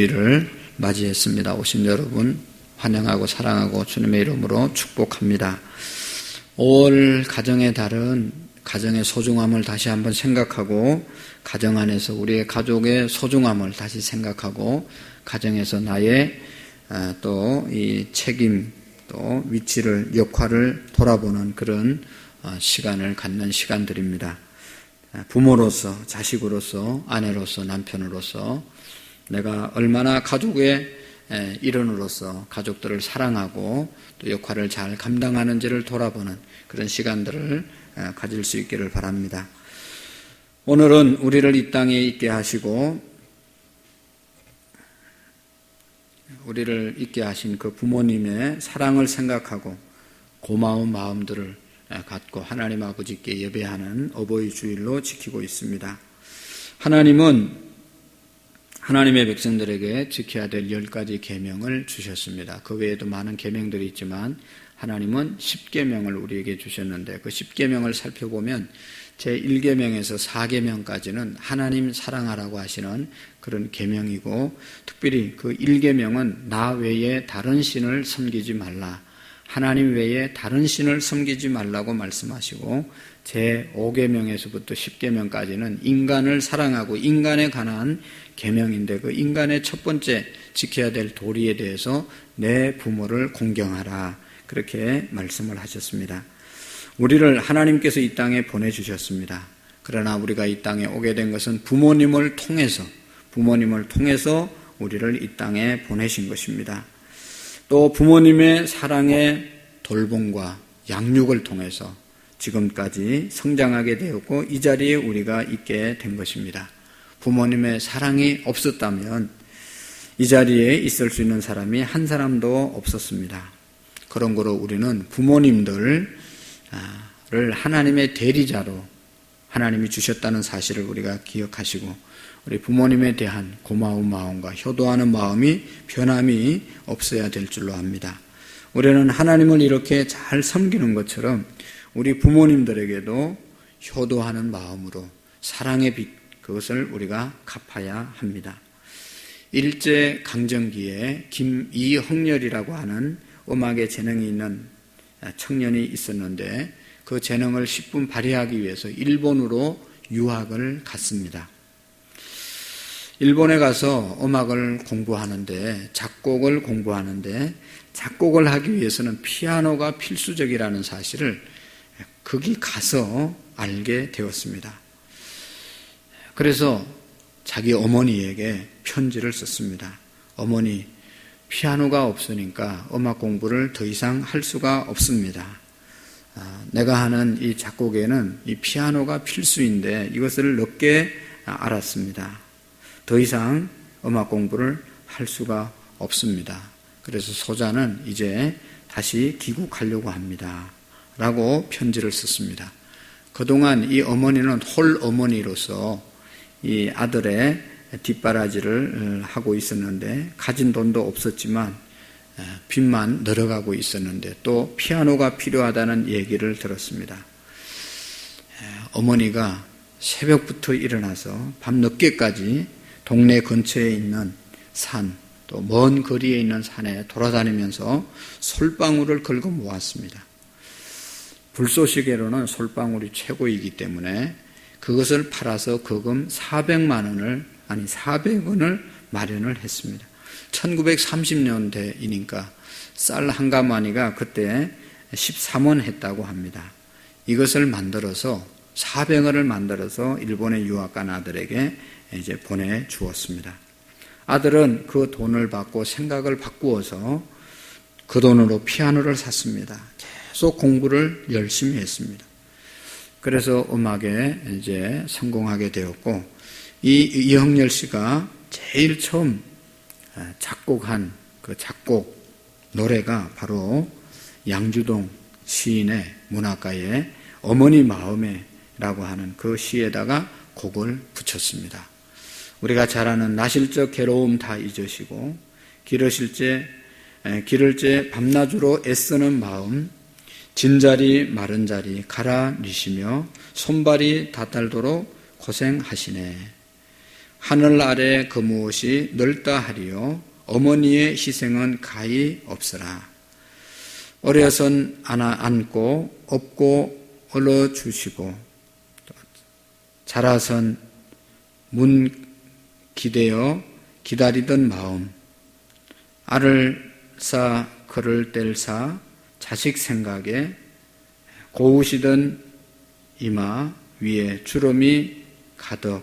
를 맞이했습니다. 오신 여러분 환영하고 사랑하고 주님의 이름으로 축복합니다. 5월 가정의 달은 가정의 소중함을 다시 한번 생각하고 가정 안에서 우리의 가족의 소중함을 다시 생각하고 가정에서 나의 또 이 책임 또 위치를 역할을 돌아보는 그런 시간을 갖는 시간들입니다. 부모로서 자식으로서 아내로서 남편으로서 내가 얼마나 가족의 일원으로서 가족들을 사랑하고 또 역할을 잘 감당하는지를 돌아보는 그런 시간들을 가질 수 있기를 바랍니다. 오늘은 우리를 이 땅에 있게 하시고 우리를 있게 하신 그 부모님의 사랑을 생각하고 고마운 마음들을 갖고 하나님 아버지께 예배하는 어버이 주일로 지키고 있습니다. 하나님은 하나님의 백성들에게 지켜야 될 10가지 계명을 주셨습니다. 그 외에도 많은 계명들이 있지만 하나님은 10계명을 우리에게 주셨는데 그 10계명을 살펴보면 제1계명에서 4계명까지는 하나님 사랑하라고 하시는 그런 계명이고 특별히 그 1계명은 나 외에 다른 신을 섬기지 말라. 하나님 외에 다른 신을 섬기지 말라고 말씀하시고 제5계명에서부터 10계명까지는 인간을 사랑하고 인간에 관한 계명인데 그 인간의 첫 번째 지켜야 될 도리에 대해서 내 부모를 공경하라 그렇게 말씀을 하셨습니다. 우리를 하나님께서 이 땅에 보내주셨습니다. 그러나 우리가 이 땅에 오게 된 것은 부모님을 통해서 우리를 이 땅에 보내신 것입니다. 또 부모님의 사랑의 돌봄과 양육을 통해서 지금까지 성장하게 되었고 이 자리에 우리가 있게 된 것입니다. 부모님의 사랑이 없었다면 이 자리에 있을 수 있는 사람이 한 사람도 없었습니다. 그런 거로 우리는 부모님들을 하나님의 대리자로 하나님이 주셨다는 사실을 우리가 기억하시고 우리 부모님에 대한 고마운 마음과 효도하는 마음이 변함이 없어야 될 줄로 압니다. 우리는 하나님을 이렇게 잘 섬기는 것처럼 우리 부모님들에게도 효도하는 마음으로 사랑의 빛 그것을 우리가 갚아야 합니다. 일제강점기에 김이흥렬이라고 하는 음악에 재능이 있는 청년이 있었는데 그 재능을 10분 발휘하기 위해서 일본으로 유학을 갔습니다. 일본에 가서 음악을 공부하는데 작곡을 공부하는데 작곡을 하기 위해서는 피아노가 필수적이라는 사실을 거기 가서 알게 되었습니다. 그래서 자기 어머니에게 편지를 썼습니다. 어머니, 피아노가 없으니까 음악 공부를 더 이상 할 수가 없습니다. 내가 하는 이 작곡에는 이 피아노가 필수인데 이것을 늦게 알았습니다. 더 이상 음악 공부를 할 수가 없습니다. 그래서 소자는 이제 다시 귀국하려고 합니다. 라고 편지를 썼습니다. 그동안 이 어머니는 홀 어머니로서 이 아들의 뒷바라지를 하고 있었는데 가진 돈도 없었지만 빚만 늘어가고 있었는데 또 피아노가 필요하다는 얘기를 들었습니다. 어머니가 새벽부터 일어나서 밤늦게까지 동네 근처에 있는 산, 또 먼 거리에 있는 산에 돌아다니면서 솔방울을 긁어 모았습니다. 불쏘시개로는 솔방울이 최고이기 때문에 그것을 팔아서 거금 400원을 마련을 했습니다. 1930년대이니까 쌀 한 가마니가 그때 13원 했다고 합니다. 이것을 만들어서 400원을 만들어서 일본에 유학 간 아들에게 이제 보내주었습니다. 아들은 그 돈을 받고 생각을 바꾸어서 그 돈으로 피아노를 샀습니다. 계속 공부를 열심히 했습니다. 그래서 음악에 이제 성공하게 되었고 이 이흥렬 씨가 제일 처음 작곡한 그 작곡 노래가 바로 양주동 시인의 문학가의 어머니 마음에라고 하는 그 시에다가 곡을 붙였습니다. 우리가 잘 아는 나실 적 괴로움 다 잊으시고 기르실 때 밤낮으로 애쓰는 마음 진자리 마른 자리 갈아 니시며 손발이 다 딸도록 고생하시네. 하늘 아래 그 무엇이 넓다 하리요 어머니의 희생은 가히 없으라. 어려선 안고 업고 얻어주시고 자라선 문 기대어 기다리던 마음 알을 쌓 그를 뗄사 자식 생각에 고우시던 이마 위에 주름이 가득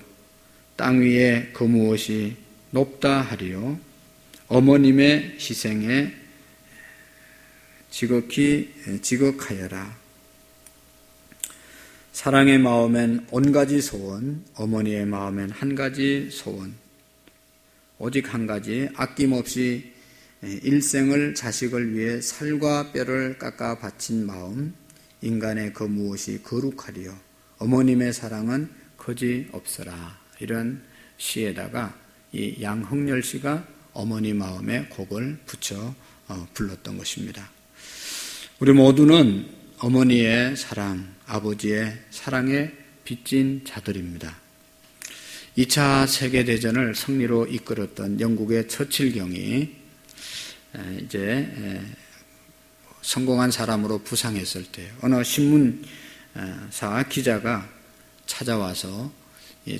땅 위에 그 무엇이 높다 하리요 어머님의 희생에 지극하여라. 사랑의 마음엔 온 가지 소원, 어머니의 마음엔 한 가지 소원, 오직 한 가지 아낌없이 일생을 자식을 위해 살과 뼈를 깎아 바친 마음, 인간의 그 무엇이 거룩하리요 어머님의 사랑은 거지 없으라. 이런 시에다가 이 양흥렬 씨가 어머니 마음에 곡을 붙여 불렀던 것입니다. 우리 모두는 어머니의 사랑, 아버지의 사랑에 빚진 자들입니다. 2차 세계대전을 승리로 이끌었던 영국의 처칠 경이 이제 성공한 사람으로 부상했을 때 어느 신문사 기자가 찾아와서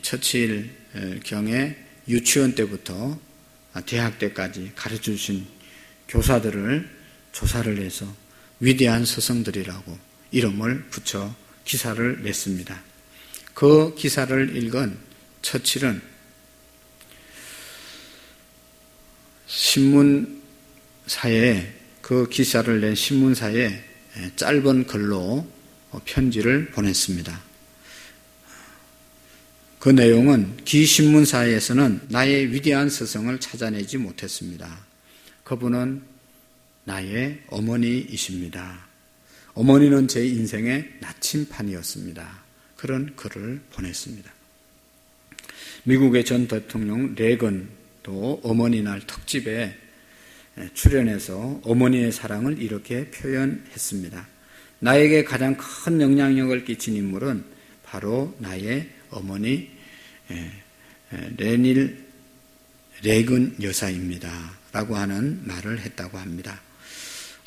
처칠 경의 유치원 때부터 대학 때까지 가르쳐주신 교사들을 조사를 해서 위대한 스승들이라고 이름을 붙여 기사를 냈습니다. 그 기사를 읽은 처칠은 신문사에 그 기사를 낸 신문사에 짧은 글로 편지를 보냈습니다. 그 내용은 기 신문사에서는 나의 위대한 스승을 찾아내지 못했습니다. 그분은 나의 어머니이십니다. 어머니는 제 인생의 나침판이었습니다. 그런 글을 보냈습니다. 미국의 전 대통령 레건도 어머니날 특집에 출연해서 어머니의 사랑을 이렇게 표현했습니다. 나에게 가장 큰 영향력을 끼친 인물은 바로 나의 어머니 레닐 레건 여사입니다. 라고 하는 말을 했다고 합니다.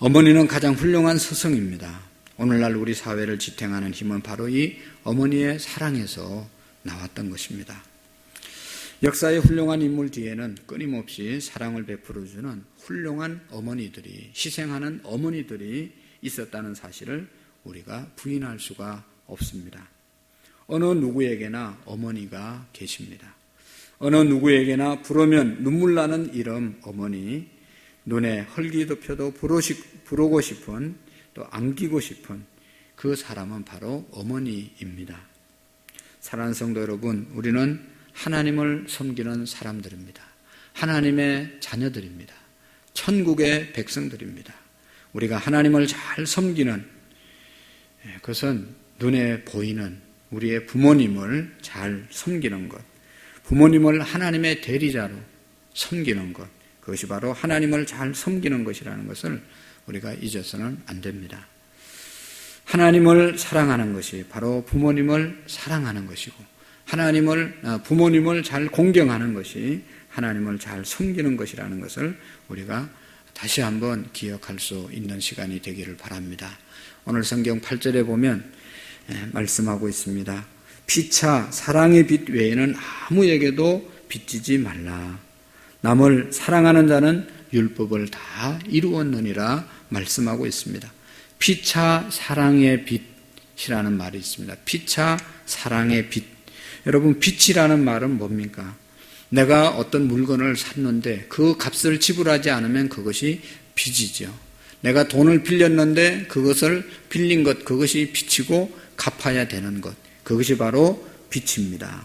어머니는 가장 훌륭한 스승입니다. 오늘날 우리 사회를 지탱하는 힘은 바로 이 어머니의 사랑에서 나왔던 것입니다. 역사의 훌륭한 인물 뒤에는 끊임없이 사랑을 베풀어주는 훌륭한 어머니들이, 희생하는 어머니들이 있었다는 사실을 우리가 부인할 수가 없습니다. 어느 누구에게나 어머니가 계십니다. 어느 누구에게나 부르면 눈물 나는 이름 어머니, 눈에 헐기덮여도 부르고 싶은, 또 안기고 싶은 그 사람은 바로 어머니입니다. 사랑하는 성도 여러분, 우리는 하나님을 섬기는 사람들입니다. 하나님의 자녀들입니다. 천국의 백성들입니다. 우리가 하나님을 잘 섬기는, 그것은 눈에 보이는 우리의 부모님을 잘 섬기는 것, 부모님을 하나님의 대리자로 섬기는 것, 그것이 바로 하나님을 잘 섬기는 것이라는 것을 우리가 잊어서는 안 됩니다. 하나님을 사랑하는 것이 바로 부모님을 사랑하는 것이고, 부모님을 잘 공경하는 것이 하나님을 잘 섬기는 것이라는 것을 우리가 다시 한번 기억할 수 있는 시간이 되기를 바랍니다. 오늘 성경 8절에 보면 말씀하고 있습니다. 피차 사랑의 빛 외에는 아무에게도 빚지지 말라. 남을 사랑하는 자는 율법을 다 이루었느니라 말씀하고 있습니다. 피차 사랑의 빛이라는 말이 있습니다. 피차 사랑의 빛. 여러분, 빛이라는 말은 뭡니까? 내가 어떤 물건을 샀는데 그 값을 지불하지 않으면 그것이 빚이죠. 내가 돈을 빌렸는데 그것을 빌린 것, 그것이 빚이고 갚아야 되는 것, 그것이 바로 빚입니다.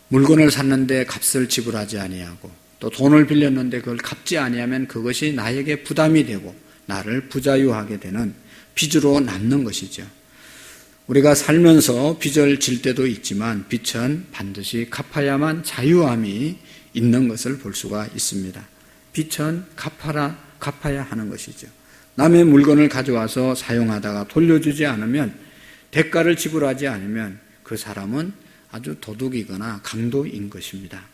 물건을 샀는데 값을 지불하지 아니하고 또 돈을 빌렸는데 그걸 갚지 아니하면 그것이 나에게 부담이 되고 나를 부자유하게 되는 빚으로 남는 것이죠. 우리가 살면서 빚을 질 때도 있지만 빚은 반드시 갚아야만 자유함이 있는 것을 볼 수가 있습니다. 빚은 갚아야 하는 것이죠. 남의 물건을 가져와서 사용하다가 돌려주지 않으면, 대가를 지불하지 않으면 그 사람은 아주 도둑이거나 강도인 것입니다.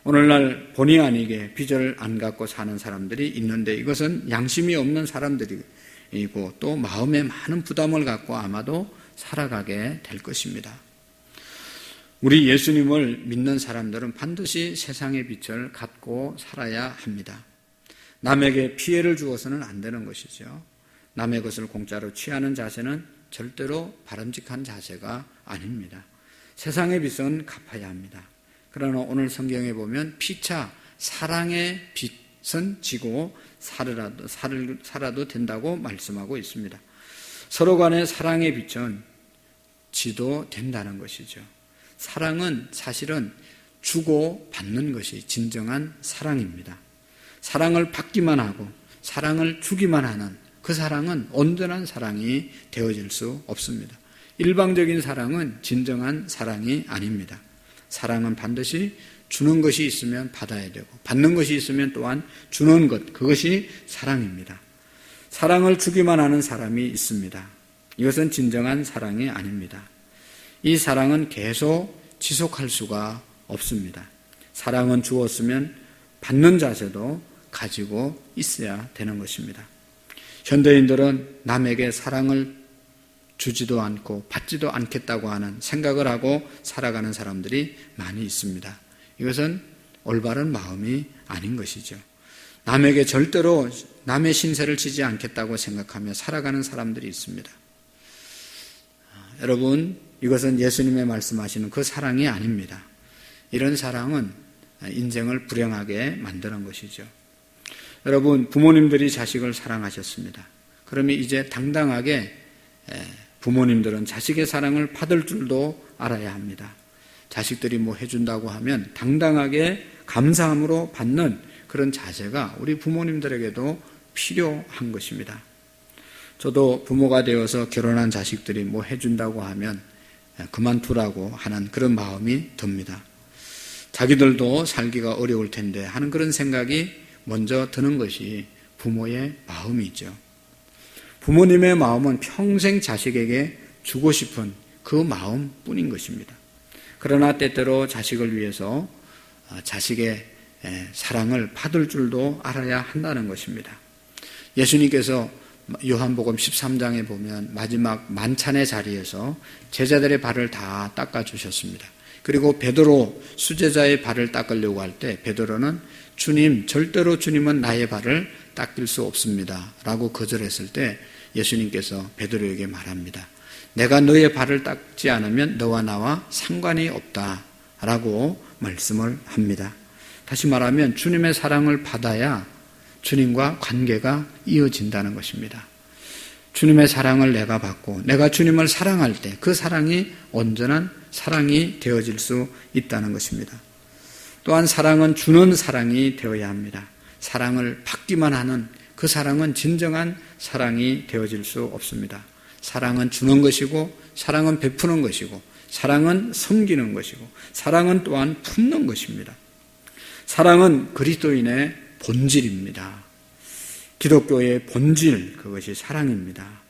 오늘날 본의 아니게 빚을 안 갚고 사는 사람들이 있는데 이것은 양심이 없는 사람들이고 또 마음에 많은 부담을 갖고 아마도 살아가게 될 것입니다. 우리 예수님을 믿는 사람들은 반드시 세상의 빛을 갖고 살아야 합니다. 남에게 피해를 주어서는 안 되는 것이죠. 남의 것을 공짜로 취하는 자세는 절대로 바람직한 자세가 아닙니다. 세상의 빚은 갚아야 합니다. 그러나 오늘 성경에 보면 피차 사랑의 빚은 지고 살아도 된다고 말씀하고 있습니다. 서로 간의 사랑의 빚은 지도 된다는 것이죠. 사랑은 사실은 주고 받는 것이 진정한 사랑입니다. 사랑을 받기만 하고 사랑을 주기만 하는 그 사랑은 온전한 사랑이 되어질 수 없습니다. 일방적인 사랑은 진정한 사랑이 아닙니다. 사랑은 반드시 주는 것이 있으면 받아야 되고 받는 것이 있으면 또한 주는 것, 그것이 사랑입니다. 사랑을 주기만 하는 사람이 있습니다. 이것은 진정한 사랑이 아닙니다. 이 사랑은 계속 지속할 수가 없습니다. 사랑은 주었으면 받는 자세도 가지고 있어야 되는 것입니다. 현대인들은 남에게 사랑을 주지도 않고 받지도 않겠다고 하는 생각을 하고 살아가는 사람들이 많이 있습니다. 이것은 올바른 마음이 아닌 것이죠. 남에게 절대로 남의 신세를 지지 않겠다고 생각하며 살아가는 사람들이 있습니다. 여러분, 이것은 예수님의 말씀하시는 그 사랑이 아닙니다. 이런 사랑은 인생을 불행하게 만드는 것이죠. 여러분, 부모님들이 자식을 사랑하셨습니다. 그러면 이제 당당하게 부모님들은 자식의 사랑을 받을 줄도 알아야 합니다. 자식들이 뭐 해준다고 하면 당당하게 감사함으로 받는 그런 자세가 우리 부모님들에게도 필요한 것입니다. 저도 부모가 되어서 결혼한 자식들이 뭐 해준다고 하면 그만두라고 하는 그런 마음이 듭니다. 자기들도 살기가 어려울 텐데 하는 그런 생각이 먼저 드는 것이 부모의 마음이죠. 부모님의 마음은 평생 자식에게 주고 싶은 그 마음뿐인 것입니다. 그러나 때때로 자식을 위해서 자식의 사랑을 받을 줄도 알아야 한다는 것입니다. 예수님께서 요한복음 13장에 보면 마지막 만찬의 자리에서 제자들의 발을 다 닦아주셨습니다. 그리고 베드로 수제자의 발을 닦으려고 할 때 베드로는 주님, 절대로 주님은 나의 발을 닦을 수 없습니다 라고 거절했을 때 예수님께서 베드로에게 말합니다. 내가 너의 발을 닦지 않으면 너와 나와 상관이 없다 라고 말씀을 합니다. 다시 말하면 주님의 사랑을 받아야 주님과 관계가 이어진다는 것입니다. 주님의 사랑을 내가 받고 내가 주님을 사랑할 때 그 사랑이 온전한 사랑이 되어질 수 있다는 것입니다. 또한 사랑은 주는 사랑이 되어야 합니다. 사랑을 받기만 하는 그 사랑은 진정한 사랑이 되어질 수 없습니다. 사랑은 주는 것이고 사랑은 베푸는 것이고 사랑은 섬기는 것이고 사랑은 또한 품는 것입니다. 사랑은 그리스도인의 본질입니다. 기독교의 본질, 그것이 사랑입니다.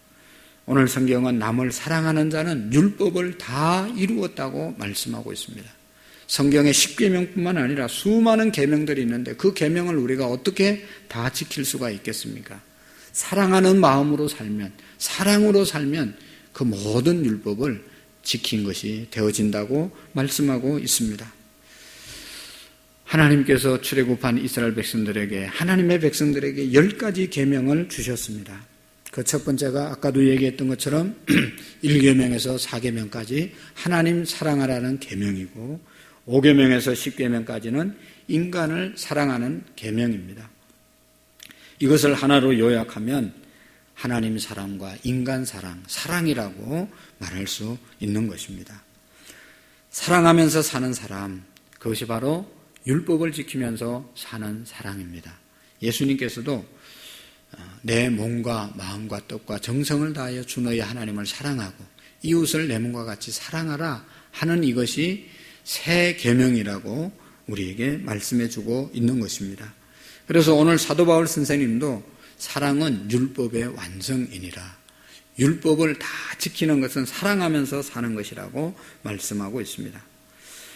오늘 성경은 남을 사랑하는 자는 율법을 다 이루었다고 말씀하고 있습니다. 성경의 10계명뿐만 아니라 수많은 계명들이 있는데 그 계명을 우리가 어떻게 다 지킬 수가 있겠습니까? 사랑하는 마음으로 살면, 사랑으로 살면 그 모든 율법을 지킨 것이 되어진다고 말씀하고 있습니다. 하나님께서 출애굽한 이스라엘 백성들에게, 하나님의 백성들에게 10가지 계명을 주셨습니다. 그 첫 번째가 아까도 얘기했던 것처럼 1계명에서 4계명까지 하나님 사랑하라는 계명이고 5계명에서 10계명까지는 인간을 사랑하는 계명입니다. 이것을 하나로 요약하면 하나님 사랑과 인간 사랑, 사랑이라고 말할 수 있는 것입니다. 사랑하면서 사는 사람, 그것이 바로 율법을 지키면서 사는 사랑입니다. 예수님께서도 내 몸과 마음과 뜻과 정성을 다하여 주 너희 하나님을 사랑하고 이웃을 내 몸과 같이 사랑하라 하는 이것이 새 계명이라고 우리에게 말씀해 주고 있는 것입니다. 그래서 오늘 사도 바울 선생님도 사랑은 율법의 완성이니라, 율법을 다 지키는 것은 사랑하면서 사는 것이라고 말씀하고 있습니다.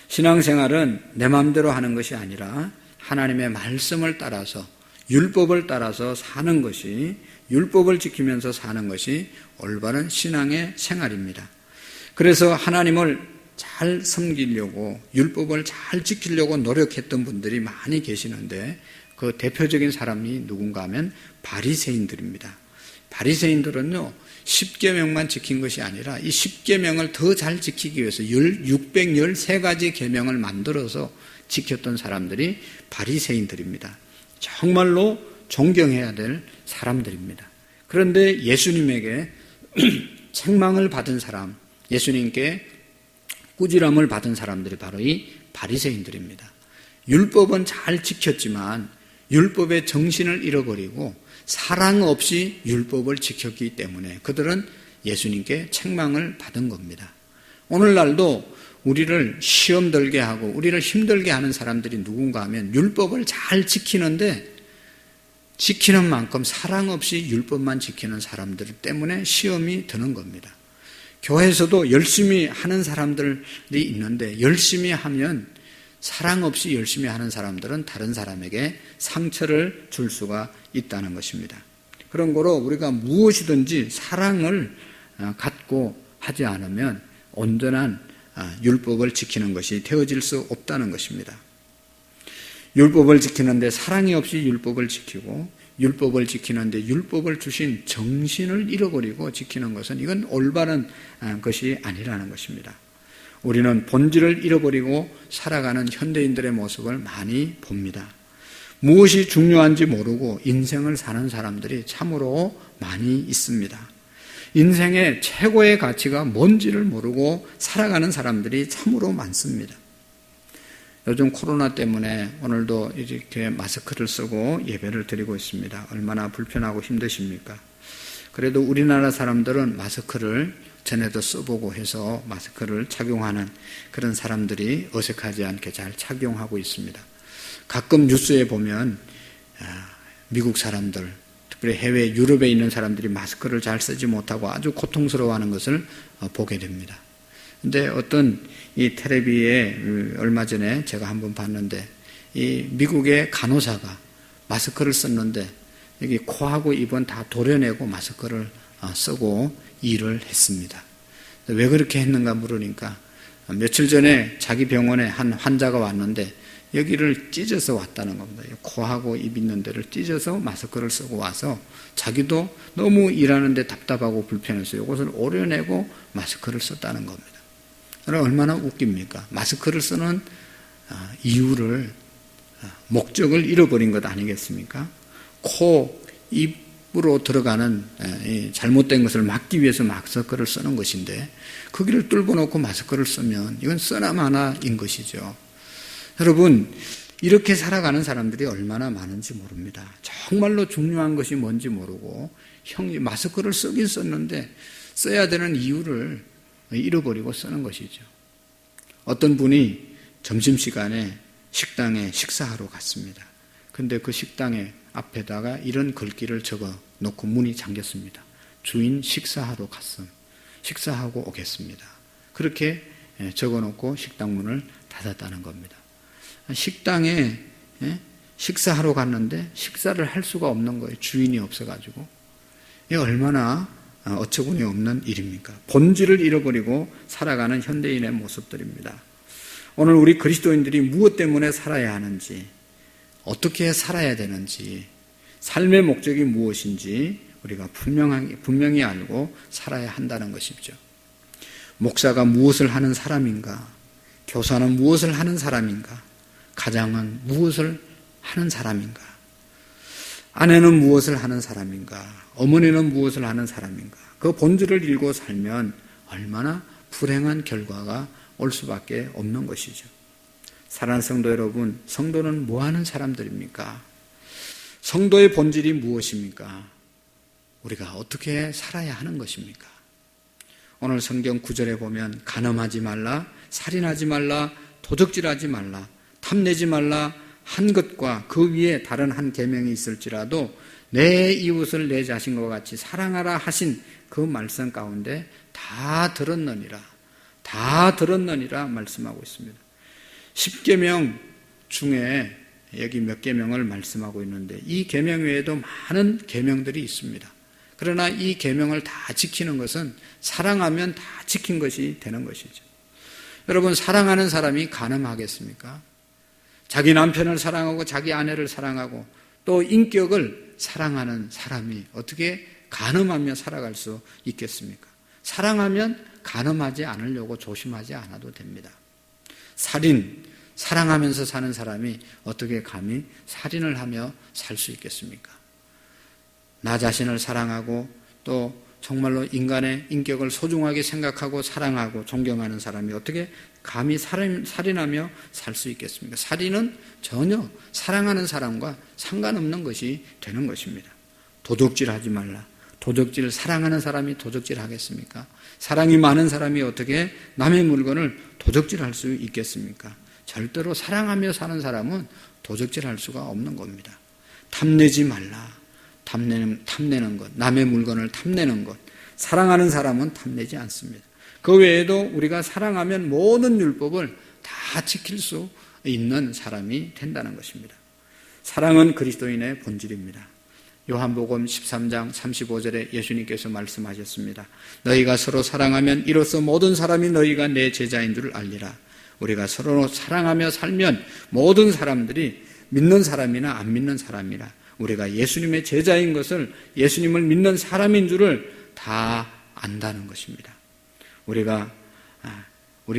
신앙생활은 내 마음대로 하는 것이 아니라 하나님의 말씀을 따라서 율법을 따라서 사는 것이, 율법을 지키면서 사는 것이 올바른 신앙의 생활입니다. 그래서 하나님을 잘 섬기려고, 율법을 잘 지키려고 노력했던 분들이 많이 계시는데 그 대표적인 사람이 누군가 하면 바리새인들입니다. 바리새인들은요 10계명만 지킨 것이 아니라 이 10계명을 더 잘 지키기 위해서 613가지 계명을 만들어서 지켰던 사람들이 바리새인들입니다. 정말로 존경해야 될 사람들입니다. 그런데 예수님에게 책망을 받은 사람, 예수님께 꾸지람을 받은 사람들이 바로 이 바리새인들입니다. 율법은 잘 지켰지만 율법의 정신을 잃어버리고 사랑 없이 율법을 지켰기 때문에 그들은 예수님께 책망을 받은 겁니다. 오늘날도 우리를 시험 들게 하고 우리를 힘들게 하는 사람들이 누군가 하면 율법을 잘 지키는데 지키는 만큼 사랑 없이 율법만 지키는 사람들 때문에 시험이 드는 겁니다. 교회에서도 열심히 하는 사람들이 있는데 열심히 하면 사랑 없이 열심히 하는 사람들은 다른 사람에게 상처를 줄 수가 있다는 것입니다. 그런 거로 우리가 무엇이든지 사랑을 갖고 하지 않으면 온전한 율법을 지키는 것이 되어질 수 없다는 것입니다. 율법을 지키는데 사랑이 없이 율법을 지키고 율법을 지키는데 율법을 주신 정신을 잃어버리고 지키는 것은 이건 올바른 것이 아니라는 것입니다. 우리는 본질을 잃어버리고 살아가는 현대인들의 모습을 많이 봅니다. 무엇이 중요한지 모르고 인생을 사는 사람들이 참으로 많이 있습니다. 인생의 최고의 가치가 뭔지를 모르고 살아가는 사람들이 참으로 많습니다. 요즘 코로나 때문에 오늘도 이렇게 마스크를 쓰고 예배를 드리고 있습니다. 얼마나 불편하고 힘드십니까? 그래도 우리나라 사람들은 마스크를 전에도 써보고 해서 마스크를 착용하는 그런 사람들이 어색하지 않게 잘 착용하고 있습니다. 가끔 뉴스에 보면 미국 사람들, 특별히 해외 유럽에 있는 사람들이 마스크를 잘 쓰지 못하고 아주 고통스러워하는 것을 보게 됩니다. 근데 어떤 이 텔레비에 얼마 전에 제가 한번 봤는데 이 미국의 간호사가 마스크를 썼는데 여기 코하고 입은 다 도려내고 마스크를 쓰고 일을 했습니다. 왜 그렇게 했는가 물으니까 며칠 전에 자기 병원에 한 환자가 왔는데 여기를 찢어서 왔다는 겁니다. 코하고 입 있는 데를 찢어서 마스크를 쓰고 와서 자기도 너무 일하는데 답답하고 불편해서 이것을 오려내고 마스크를 썼다는 겁니다. 얼마나 웃깁니까? 마스크를 쓰는 이유를, 목적을 잃어버린 것 아니겠습니까? 코, 입으로 들어가는 잘못된 것을 막기 위해서 마스크를 쓰는 것인데 거기를 뚫고 놓고 마스크를 쓰면 이건 쓰나마나인 것이죠. 여러분, 이렇게 살아가는 사람들이 얼마나 많은지 모릅니다. 정말로 중요한 것이 뭔지 모르고 마스크를 쓰긴 썼는데 써야 되는 이유를 잃어버리고 쓰는 것이죠. 어떤 분이 점심시간에 식당에 식사하러 갔습니다. 근데 그 식당에 앞에다가 이런 글귀를 적어 놓고 문이 잠겼습니다. 주인 식사하러 갔음. 식사하고 오겠습니다. 그렇게 적어 놓고 식당 문을 닫았다는 겁니다. 식당에 식사하러 갔는데 식사를 할 수가 없는 거예요. 주인이 없어가지고. 이게 얼마나 어처구니 없는 일입니까? 본질을 잃어버리고 살아가는 현대인의 모습들입니다. 오늘 우리 그리스도인들이 무엇 때문에 살아야 하는지, 어떻게 살아야 되는지, 삶의 목적이 무엇인지 우리가 분명히 알고 살아야 한다는 것이죠. 목사가 무엇을 하는 사람인가? 교사는 무엇을 하는 사람인가? 가장은 무엇을 하는 사람인가? 아내는 무엇을 하는 사람인가? 어머니는 무엇을 하는 사람인가? 그 본질을 잃고 살면 얼마나 불행한 결과가 올 수밖에 없는 것이죠. 사랑하는 성도 여러분, 성도는 뭐 하는 사람들입니까? 성도의 본질이 무엇입니까? 우리가 어떻게 살아야 하는 것입니까? 오늘 성경 9절에 보면 간음하지 말라, 살인하지 말라, 도적질하지 말라, 탐내지 말라 한 것과 그 위에 다른 한 계명이 있을지라도 내 이웃을 내 자신과 같이 사랑하라 하신 그 말씀 가운데 다 들었느니라 말씀하고 있습니다. 10계명 중에 여기 몇 계명을 말씀하고 있는데 이 계명 외에도 많은 계명들이 있습니다. 그러나 이 계명을 다 지키는 것은 사랑하면 다 지킨 것이 되는 것이죠. 여러분, 사랑하는 사람이 간음하겠습니까? 자기 남편을 사랑하고 자기 아내를 사랑하고 또 인격을 사랑하는 사람이 어떻게 간음하며 살아갈 수 있겠습니까? 사랑하면 간음하지 않으려고 조심하지 않아도 됩니다. 살인, 사랑하면서 사는 사람이 어떻게 감히 살인을 하며 살 수 있겠습니까? 나 자신을 사랑하고 또 정말로 인간의 인격을 소중하게 생각하고 사랑하고 존경하는 사람이 어떻게 감히 살인하며 살 수 있겠습니까? 살인은 전혀 사랑하는 사람과 상관없는 것이 되는 것입니다. 도적질하지 말라. 도적질, 사랑하는 사람이 도적질 하겠습니까? 사랑이 많은 사람이 어떻게 남의 물건을 도적질할 수 있겠습니까? 절대로 사랑하며 사는 사람은 도적질할 수가 없는 겁니다. 탐내지 말라. 탐내는 것, 남의 물건을 탐내는 것, 사랑하는 사람은 탐내지 않습니다. 그 외에도 우리가 사랑하면 모든 율법을 다 지킬 수 있는 사람이 된다는 것입니다. 사랑은 그리스도인의 본질입니다. 요한복음 13장 35절에 예수님께서 말씀하셨습니다. 너희가 서로 사랑하면 이로써 모든 사람이 너희가 내 제자인 줄 알리라. 우리가 서로 사랑하며 살면 모든 사람들이 믿는 사람이나 안 믿는 사람이나 우리가 예수님의 제자인 것을, 예수님을 믿는 사람인 줄을 다 안다는 것입니다. 우리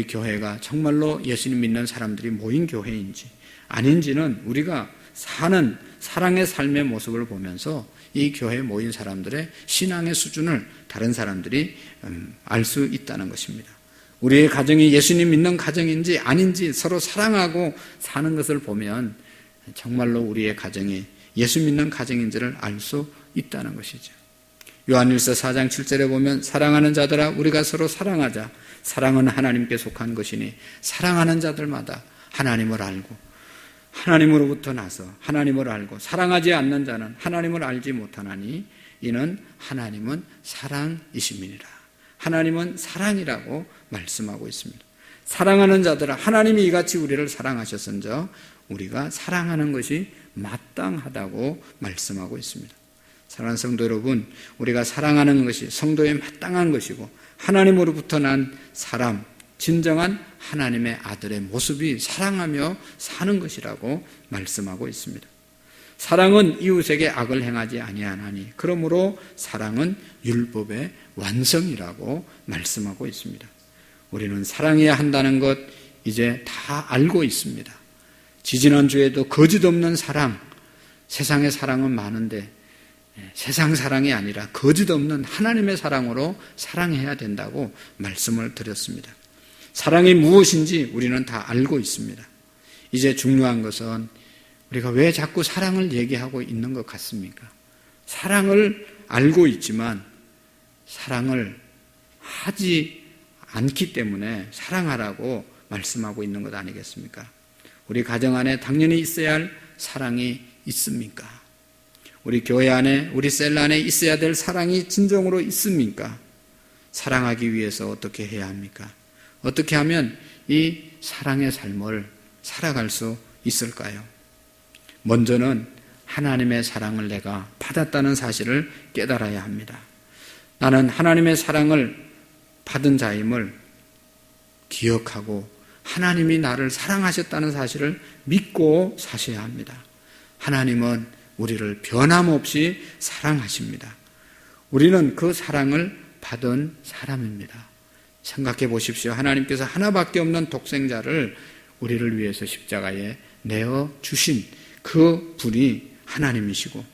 교회가 정말로 예수님 믿는 사람들이 모인 교회인지 아닌지는 우리가 사는 사랑의 삶의 모습을 보면서 이 교회에 모인 사람들의 신앙의 수준을 다른 사람들이 알 수 있다는 것입니다. 우리의 가정이 예수님 믿는 가정인지 아닌지 서로 사랑하고 사는 것을 보면 정말로 우리의 가정이 예수 믿는 가정인지를 알 수 있다는 것이죠. 요한일서 4장 7절에 보면 사랑하는 자들아 우리가 서로 사랑하자. 사랑은 하나님께 속한 것이니 사랑하는 자들마다 하나님을 알고 하나님으로부터 나서 하나님을 알고 사랑하지 않는 자는 하나님을 알지 못하나니 이는 하나님은 사랑이심이니라. 하나님은 사랑이라고 말씀하고 있습니다. 사랑하는 자들아 하나님이 이같이 우리를 사랑하셨은저 우리가 사랑하는 것이 마땅하다고 말씀하고 있습니다. 사랑하는 성도 여러분, 우리가 사랑하는 것이 성도에 마땅한 것이고 하나님으로부터 난 사람, 진정한 하나님의 아들의 모습이 사랑하며 사는 것이라고 말씀하고 있습니다. 사랑은 이웃에게 악을 행하지 아니하나니 그러므로 사랑은 율법의 완성이라고 말씀하고 있습니다. 우리는 사랑해야 한다는 것 이제 다 알고 있습니다. 지지난주에도 거짓 없는 사랑, 세상의 사랑은 많은데 세상 사랑이 아니라 거짓 없는 하나님의 사랑으로 사랑해야 된다고 말씀을 드렸습니다. 사랑이 무엇인지 우리는 다 알고 있습니다. 이제 중요한 것은 우리가 왜 자꾸 사랑을 얘기하고 있는 것 같습니까? 사랑을 알고 있지만 사랑을 하지 않기 때문에 사랑하라고 말씀하고 있는 것 아니겠습니까? 우리 가정 안에 당연히 있어야 할 사랑이 있습니까? 우리 교회 안에, 우리 셀 안에 있어야 될 사랑이 진정으로 있습니까? 사랑하기 위해서 어떻게 해야 합니까? 어떻게 하면 이 사랑의 삶을 살아갈 수 있을까요? 먼저는 하나님의 사랑을 내가 받았다는 사실을 깨달아야 합니다. 나는 하나님의 사랑을 받은 자임을 기억하고 하나님이 나를 사랑하셨다는 사실을 믿고 사셔야 합니다. 하나님은 우리를 변함없이 사랑하십니다. 우리는 그 사랑을 받은 사람입니다. 생각해 보십시오. 하나님께서 하나밖에 없는 독생자를 우리를 위해서 십자가에 내어주신 그 분이 하나님이시고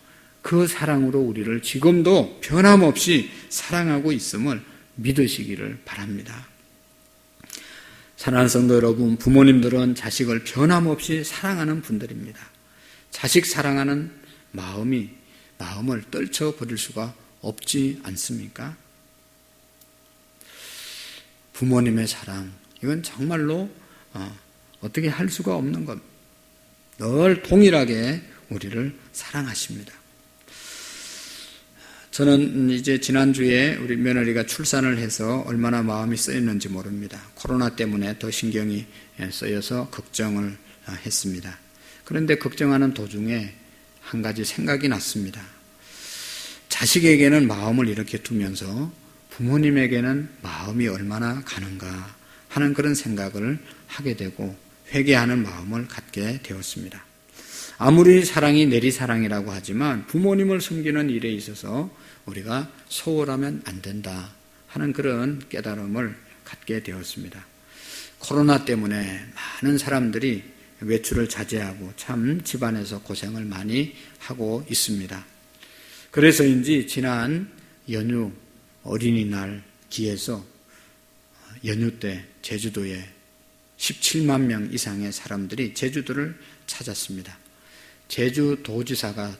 그 사랑으로 우리를 지금도 변함없이 사랑하고 있음을 믿으시기를 바랍니다. 사랑하는 성도 여러분, 부모님들은 자식을 변함없이 사랑하는 분들입니다. 자식 사랑하는 마음을 떨쳐버릴 수가 없지 않습니까? 부모님의 사랑, 이건 정말로 어떻게 할 수가 없는 겁니다. 늘 동일하게 우리를 사랑하십니다. 저는 이제 지난주에 우리 며느리가 출산을 해서 얼마나 마음이 쓰였는지 모릅니다. 코로나 때문에 더 신경이 쓰여서 걱정을 했습니다. 그런데 걱정하는 도중에 한 가지 생각이 났습니다. 자식에게는 마음을 이렇게 두면서 부모님에게는 마음이 얼마나 가는가 하는 그런 생각을 하게 되고 회개하는 마음을 갖게 되었습니다. 아무리 사랑이 내리사랑이라고 하지만 부모님을 섬기는 일에 있어서 우리가 소홀하면 안 된다 하는 그런 깨달음을 갖게 되었습니다. 코로나 때문에 많은 사람들이 외출을 자제하고 참 집안에서 고생을 많이 하고 있습니다. 그래서인지 지난 연휴 어린이날 기해서 연휴 때 제주도에 17만 명 이상의 사람들이 제주도를 찾았습니다. 제주도지사가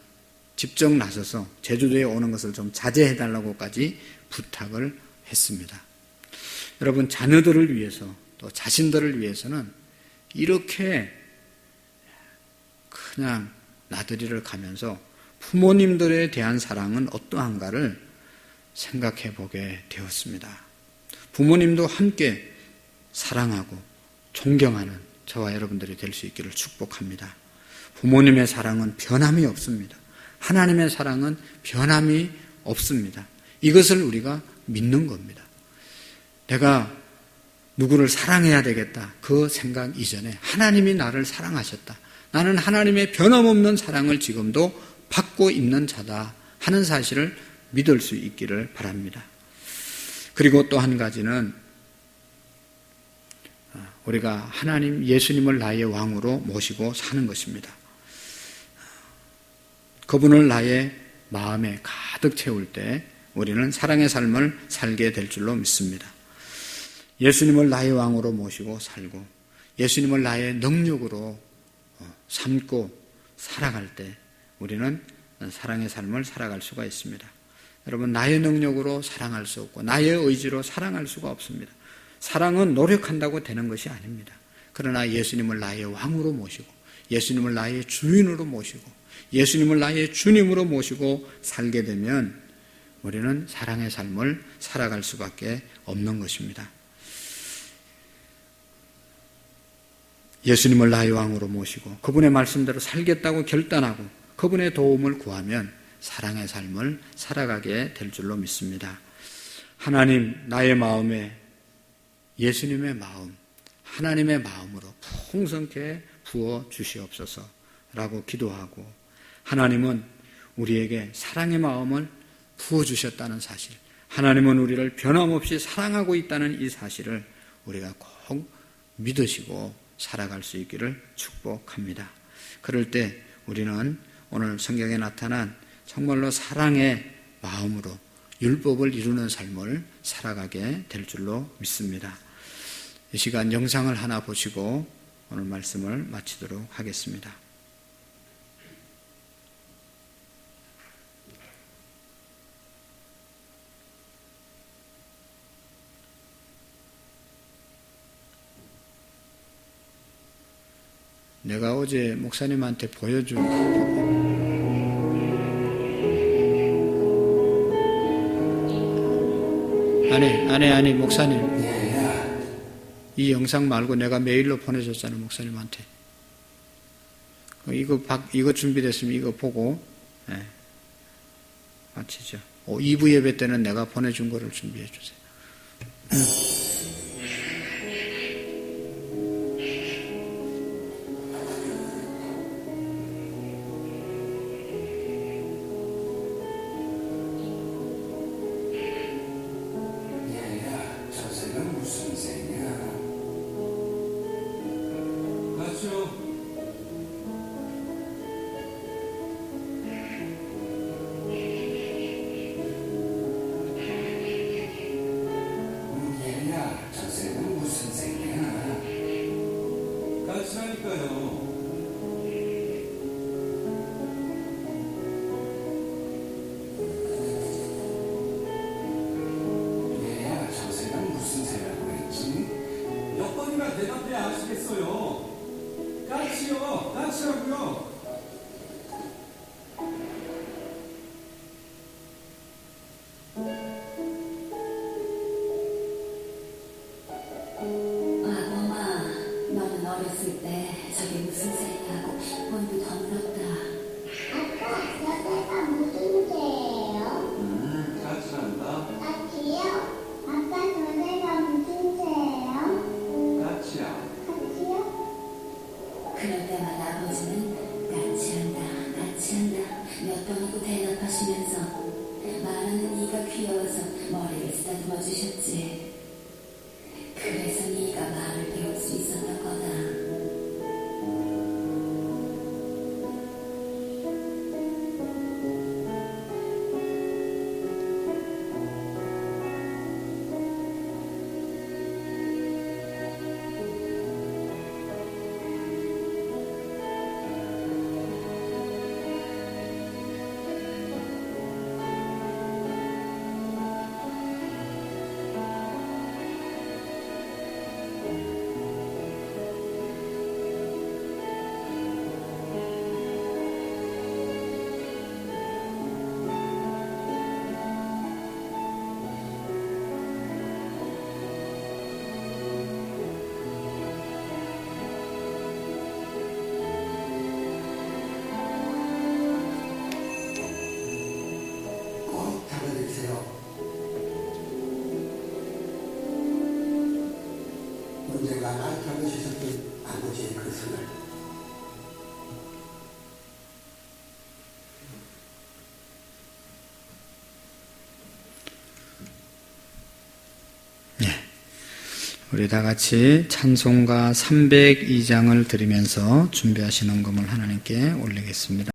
직접 나서서 제주도에 오는 것을 좀 자제해달라고까지 부탁을 했습니다. 여러분, 자녀들을 위해서 또 자신들을 위해서는 이렇게 그냥 나들이를 가면서 부모님들에 대한 사랑은 어떠한가를 생각해 보게 되었습니다. 부모님도 함께 사랑하고 존경하는 저와 여러분들이 될 수 있기를 축복합니다. 부모님의 사랑은 변함이 없습니다. 하나님의 사랑은 변함이 없습니다. 이것을 우리가 믿는 겁니다. 내가 누구를 사랑해야 되겠다 그 생각 이전에 하나님이 나를 사랑하셨다. 나는 하나님의 변함없는 사랑을 지금도 받고 있는 자다 하는 사실을 믿을 수 있기를 바랍니다. 그리고 또 한 가지는 우리가 하나님 예수님을 나의 왕으로 모시고 사는 것입니다. 그분을 나의 마음에 가득 채울 때 우리는 사랑의 삶을 살게 될 줄로 믿습니다. 예수님을 나의 왕으로 모시고 살고 예수님을 나의 능력으로 삼고 살아갈 때 우리는 사랑의 삶을 살아갈 수가 있습니다. 여러분, 나의 능력으로 사랑할 수 없고 나의 의지로 사랑할 수가 없습니다. 사랑은 노력한다고 되는 것이 아닙니다. 그러나 예수님을 나의 왕으로 모시고 예수님을 나의 주인으로 모시고 예수님을 나의 주님으로 모시고 살게 되면 우리는 사랑의 삶을 살아갈 수밖에 없는 것입니다. 예수님을 나의 왕으로 모시고 그분의 말씀대로 살겠다고 결단하고 그분의 도움을 구하면 사랑의 삶을 살아가게 될 줄로 믿습니다. 하나님, 나의 마음에 예수님의 마음, 하나님의 마음으로 풍성케 부어 주시옵소서라고 기도하고 하나님은 우리에게 사랑의 마음을 부어주셨다는 사실, 하나님은 우리를 변함없이 사랑하고 있다는 이 사실을 우리가 꼭 믿으시고 살아갈 수 있기를 축복합니다. 그럴 때 우리는 오늘 성경에 나타난 정말로 사랑의 마음으로 율법을 이루는 삶을 살아가게 될 줄로 믿습니다. 이 시간 영상을 하나 보시고 오늘 말씀을 마치도록 하겠습니다. 내가 어제 목사님한테 보여준 아니 목사님, 이 영상 말고 내가 메일로 보내줬잖아요, 목사님한테. 이거 준비됐으면 이거 보고 마치죠. 2부 예배 때는 내가 보내준 거를 준비해 주세요. 걱정하고 대답하시면서 말하는 네가 귀여워서 머리를 쓰다듬어 주셨지. 그래서 네가 말을 배울 수 있었던 거다. 언젠가 알타고 주셨던 아버지의 그 손을 우리 다 같이 찬송가 302장을 드리면서 준비하신 헌금을 하나님께 올리겠습니다.